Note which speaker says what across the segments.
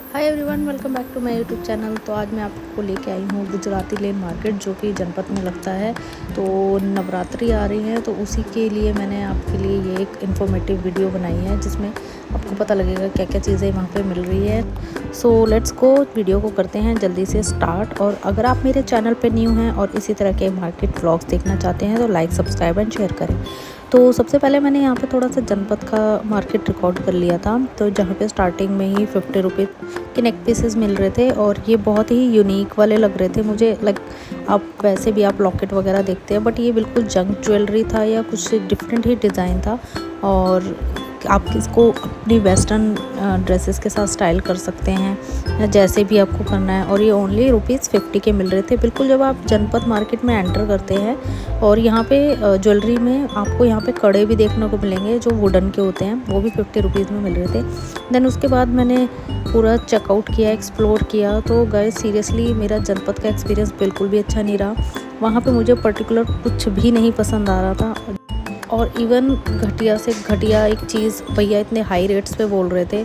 Speaker 1: Hi everyone, welcome back to my YouTube channel. तो आज मैं आपको लेके आई हूँ गुजराती लेन मार्केट, जो कि जनपद में लगता है। तो नवरात्रि आ रही है, तो उसी के लिए मैंने आपके लिए ये एक इन्फॉर्मेटिव वीडियो बनाई है, जिसमें आपको पता लगेगा क्या क्या चीज़ें वहाँ पे मिल रही है। सो लेट्स गो, वीडियो को करते हैं जल्दी से स्टार्ट। और अगर आप मेरे चैनल पर न्यू हैं और इसी तरह के मार्केट व्लॉग्स देखना चाहते हैं तो लाइक, सब्सक्राइब एंड शेयर करें। तो सबसे पहले मैंने यहाँ पे थोड़ा सा जनपद का मार्केट रिकॉर्ड कर लिया था, तो जहाँ पे स्टार्टिंग में ही 50 रुपीज़ के नेक पीसेस मिल रहे थे और ये बहुत ही यूनिक वाले लग रहे थे मुझे। लाइक आप वैसे भी आप लॉकेट वगैरह देखते हैं, बट ये बिल्कुल जंक ज्वेलरी था या कुछ डिफरेंट ही डिज़ाइन था। और आप इसको अपनी वेस्टर्न ड्रेसेस के साथ स्टाइल कर सकते हैं, या जैसे भी आपको करना है। और ये ओनली ₹50 के मिल रहे थे बिल्कुल जब आप जनपद मार्केट में एंटर करते हैं। और यहाँ पे ज्वेलरी में आपको यहाँ पे कड़े भी देखने को मिलेंगे जो वुडन के होते हैं, वो भी 50 रुपीज़ में मिल रहे थे। देन उसके बाद मैंने पूरा चेकआउट किया, एक्सप्लोर किया। तो गाइस सीरियसली मेरा जनपद का एक्सपीरियंस बिल्कुल भी अच्छा नहीं रहा। वहाँ पे मुझे पर्टिकुलर कुछ भी नहीं पसंद आ रहा था, और इवन घटिया से घटिया एक चीज़ भैया इतने हाई रेट्स पे बोल रहे थे,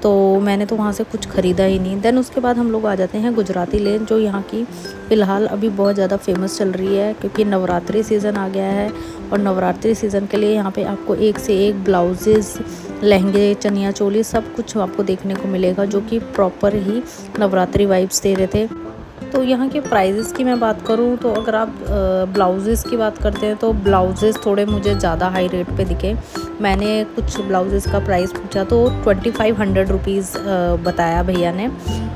Speaker 1: तो मैंने तो वहाँ से कुछ ख़रीदा ही नहीं। देन उसके बाद हम लोग आ जाते हैं गुजराती लेन, जो यहाँ की फ़िलहाल अभी बहुत ज़्यादा फेमस चल रही है, क्योंकि नवरात्रि सीज़न आ गया है। और नवरात्रि सीज़न के लिए यहाँ पे आपको एक से एक ब्लाउजेज़, लहंगे, चनिया चोली सब कुछ आपको देखने को मिलेगा, जो कि प्रॉपर ही नवरात्रि वाइब्स दे रहे थे। तो यहाँ के प्राइजेज़ की मैं बात करूँ तो अगर आप ब्लाउजेज़ की बात करते हैं तो ब्लाउजेज़ थोड़े मुझे ज़्यादा हाई रेट पे दिखे। मैंने कुछ ब्लाउजेज़ का प्राइस पूछा तो 2500 रुपीज़ बताया भैया ने।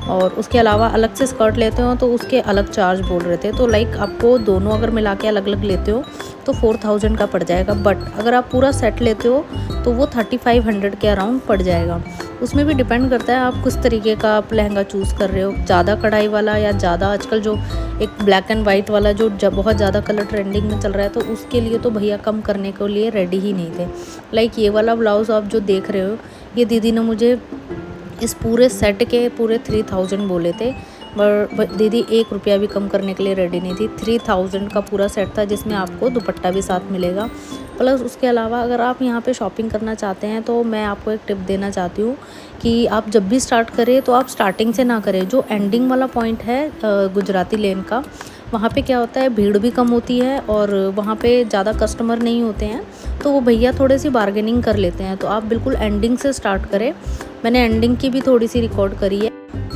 Speaker 1: और उसके अलावा अलग से स्कर्ट लेते हो तो उसके अलग चार्ज बोल रहे थे। तो लाइक आपको दोनों अगर मिला के अलग अलग लेते हो तो 4000 का पड़ जाएगा। बट अगर आप पूरा सेट लेते हो तो वो 3500 के अराउंड पड़ जाएगा। उसमें भी डिपेंड करता है आप किस तरीके का आप लहंगा चूज़ कर रहे हो, ज़्यादा कढ़ाई वाला या ज़्यादा आजकल जो एक ब्लैक एंड वाइट वाला जो बहुत ज़्यादा कलर ट्रेंडिंग में चल रहा है, तो उसके लिए तो भैया कम करने के लिए रेडी ही नहीं थे। लाइक ये वाला ब्लाउज़ आप जो देख रहे हो, ये दीदी ने मुझे इस पूरे सेट के पूरे 3000 बोले थे, पर दीदी ₹1 भी कम करने के लिए रेडी नहीं थी। 3000 का पूरा सेट था, जिसमें आपको दुपट्टा भी साथ मिलेगा। प्लस उसके अलावा अगर आप यहाँ पे शॉपिंग करना चाहते हैं तो मैं आपको एक टिप देना चाहती हूँ कि आप जब भी स्टार्ट करें तो आप स्टार्टिंग से ना करें। जो एंडिंग वाला पॉइंट है गुजराती लेन का, वहाँ पे क्या होता है, भीड़ भी कम होती है और वहाँ पे ज़्यादा कस्टमर नहीं होते हैं, तो वो भैया थोड़ी सी बार्गेनिंग कर लेते हैं। तो आप बिल्कुल एंडिंग से स्टार्ट करें। मैंने एंडिंग की भी थोड़ी सी रिकॉर्ड करी है।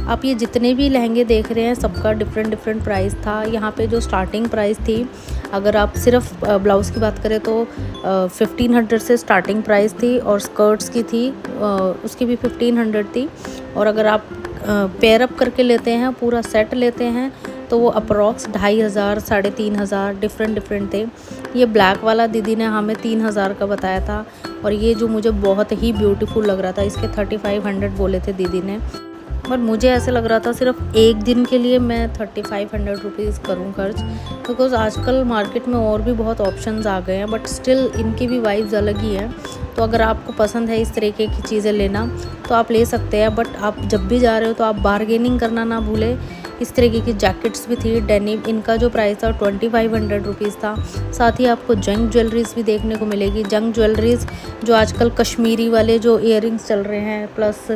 Speaker 1: आप ये जितने भी लहंगे देख रहे हैं सबका डिफरेंट प्राइस था। यहाँ पे जो स्टार्टिंग प्राइस थी, अगर आप सिर्फ ब्लाउज़ की बात करें तो 1500 से स्टार्टिंग प्राइस थी, और स्कर्ट्स की थी उसकी भी 1500 थी। और अगर आप पेयर अप करके लेते हैं, पूरा सेट लेते हैं, तो वो अप्रॉक्स 2500, 3500 डिफरेंट थे। ये ब्लैक वाला दीदी ने हमें 3000 का बताया था, और ये जो मुझे बहुत ही ब्यूटीफुल लग रहा था, इसके 3500 बोले थे दीदी ने। पर मुझे ऐसे लग रहा था सिर्फ एक दिन के लिए मैं 3500 रुपीज़ करूँ खर्च, बिकॉज़ आजकल मार्केट में और भी बहुत ऑप्शंस आ गए हैं, बट स्टिल इनकी भी वाइब्स अलग ही हैं। तो अगर आपको पसंद है इस तरीके की चीज़ें लेना तो आप ले सकते हैं, बट आप जब भी जा रहे हो तो आप बार्गेनिंग करना ना भूलें। इस तरीके की जैकेट्स भी थी डेनिम, इनका जो प्राइस था 2500 रुपीज़ था। साथ ही आपको जंक ज्वेलरीज भी देखने को मिलेगी। जंक ज्वेलरीज जो आजकल कश्मीरी वाले जो इयररिंग्स चल रहे हैं, प्लस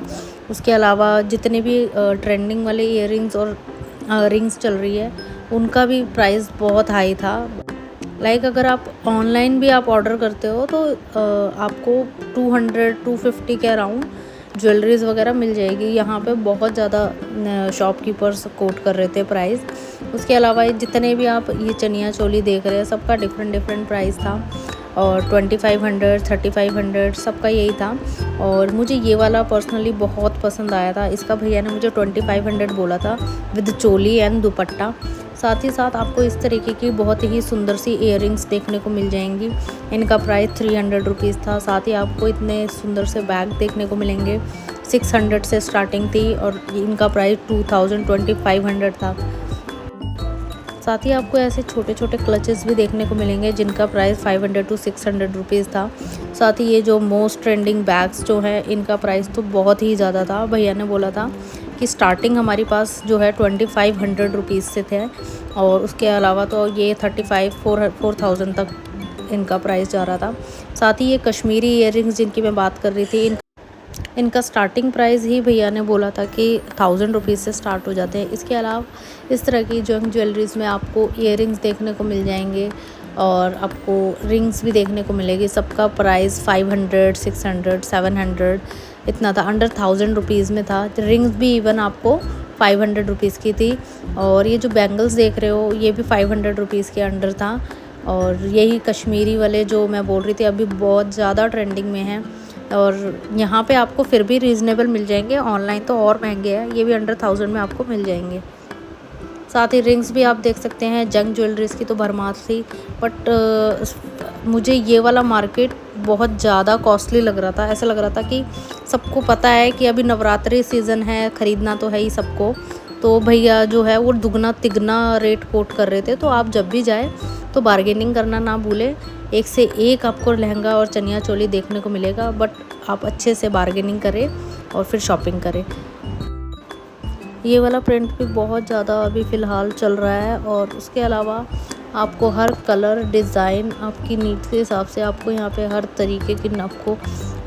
Speaker 1: उसके अलावा जितने भी ट्रेंडिंग वाले इयररिंग्स और रिंग्स चल रही है, उनका भी प्राइस बहुत हाई था। लाइक अगर आप ऑनलाइन भी आप ऑर्डर करते हो तो आपको 200-250 के अराउंड ज्वेलरीज़ वगैरह मिल जाएगी। यहाँ पे बहुत ज़्यादा शॉपकीपर्स कोट कर रहे थे प्राइस। उसके अलावा जितने भी आप ये चनिया चोली देख रहे हैं, सबका डिफरेंट प्राइस था, और 2500, 3500 सबका यही था। और मुझे ये वाला पर्सनली बहुत पसंद आया था। इसका भैया ने मुझे 2500 बोला था विद चोली एंड दुपट्टा। साथ ही साथ आपको इस तरीके की बहुत ही सुंदर सी इयररिंग्स देखने को मिल जाएंगी। इनका प्राइस 300 रुपीज़ था। साथ ही आपको इतने सुंदर से बैग देखने को मिलेंगे। 600 से स्टार्टिंग थी और इनका प्राइस 2500 था। साथ ही आपको ऐसे छोटे छोटे क्लचेस भी देखने को मिलेंगे, जिनका प्राइस 500 to 600 रुपीज़ था। साथ ही ये जो मोस्ट ट्रेंडिंग बैग्स जो है, इनका प्राइस तो बहुत ही ज़्यादा था। भैया ने बोला था कि स्टार्टिंग हमारे पास जो है 2500 रुपीज़ से थे, और उसके अलावा तो ये 4000 तक इनका प्राइस जा रहा था। साथ ही ये कश्मीरी इयररिंग्स जिनकी मैं बात कर रही थी, इनका स्टार्टिंग प्राइस ही भैया ने बोला था कि 1000 रुपीज़ से स्टार्ट हो जाते हैं। इसके अलावा इस तरह की जंक ज्वेलरीज़ में आपको इयररिंग्स देखने को मिल जाएंगे और आपको रिंग्स भी देखने को मिलेगी। सबका प्राइस 500, 600, 700 इतना था, अंडर 1000 रुपीज़ में था। रिंग्स भी इवन आपको 500 रुपीज़ की थी। और ये जो बैंगल्स देख रहे हो ये भी 500 रुपीज़ के अंडर था। और यही कश्मीरी वाले जो मैं बोल रही थी अभी बहुत ज़्यादा ट्रेंडिंग में हैं और यहाँ पे आपको फिर भी रीज़नेबल मिल जाएंगे। ऑनलाइन तो और महंगे हैं, ये भी अंडर 1000 में आपको मिल जाएंगे। साथ ही रिंग्स भी आप देख सकते हैं। जंक ज्वेलरीज़ की तो भरमार थी, बट मुझे ये वाला मार्केट बहुत ज़्यादा कॉस्टली लग रहा था। ऐसा लग रहा था कि सबको पता है कि अभी नवरात्रि सीज़न है, ख़रीदना तो है ही सबको, तो भैया जो है वो दुगना तिगना रेट कोट कर रहे थे। तो आप जब भी जाए तो बार्गेनिंग करना ना भूलें। एक से एक आपको लहंगा और चनिया चोली देखने को मिलेगा, बट आप अच्छे से बार्गेनिंग करें और फिर शॉपिंग करें। ये वाला प्रिंट भी बहुत ज़्यादा अभी फ़िलहाल चल रहा है। और उसके अलावा आपको हर कलर डिज़ाइन आपकी नीड्स के हिसाब से आपको यहाँ पे हर तरीके की आपको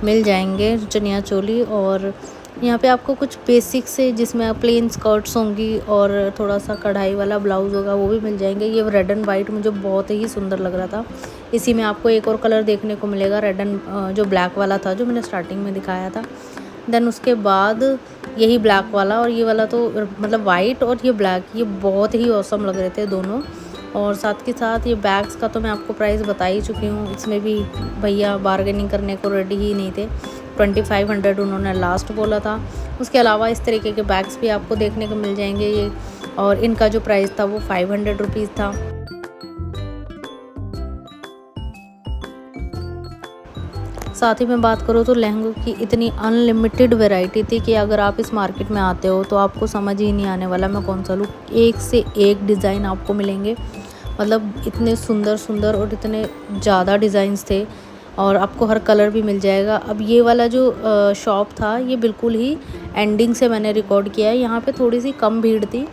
Speaker 1: मिल जाएंगे चनिया चोली। और यहाँ पे आपको कुछ बेसिक से जिसमें प्लेन स्कर्ट्स होंगी और थोड़ा सा कढ़ाई वाला ब्लाउज़ होगा वो भी मिल जाएंगे। ये रेड एंड वाइट मुझे बहुत ही सुंदर लग रहा था। इसी में आपको एक और कलर देखने को मिलेगा, रेड एंड जो ब्लैक वाला था जो मैंने स्टार्टिंग में दिखाया था। देन उसके बाद यही ब्लैक वाला और ये वाला तो मतलब वाइट और ये ब्लैक, ये बहुत ही औसम लग रहे थे दोनों। और साथ के साथ ये बैग्स का तो मैं आपको प्राइस बता ही चुकी हूँ। इसमें भी भैया बार्गेनिंग करने को रेडी ही नहीं थे। 2500 उन्होंने लास्ट बोला था। उसके अलावा इस तरीके के बैग्स भी आपको देखने को मिल जाएंगे ये, और इनका जो प्राइस था वो 500 रुपीज़ था। साथ ही मैं बात करूँ तो लहंगों की इतनी अनलिमिटेड वैरायटी थी कि अगर आप इस मार्केट में आते हो तो आपको समझ ही नहीं आने वाला मैं कौन सा लूँ। एक से एक डिज़ाइन आपको मिलेंगे, मतलब इतने सुंदर सुंदर और इतने ज़्यादा डिज़ाइंस थे। और आपको हर कलर भी मिल जाएगा। अब ये वाला जो शॉप था ये बिल्कुल ही एंडिंग से मैंने रिकॉर्ड किया है, यहाँ पे थोड़ी सी कम भीड़ थी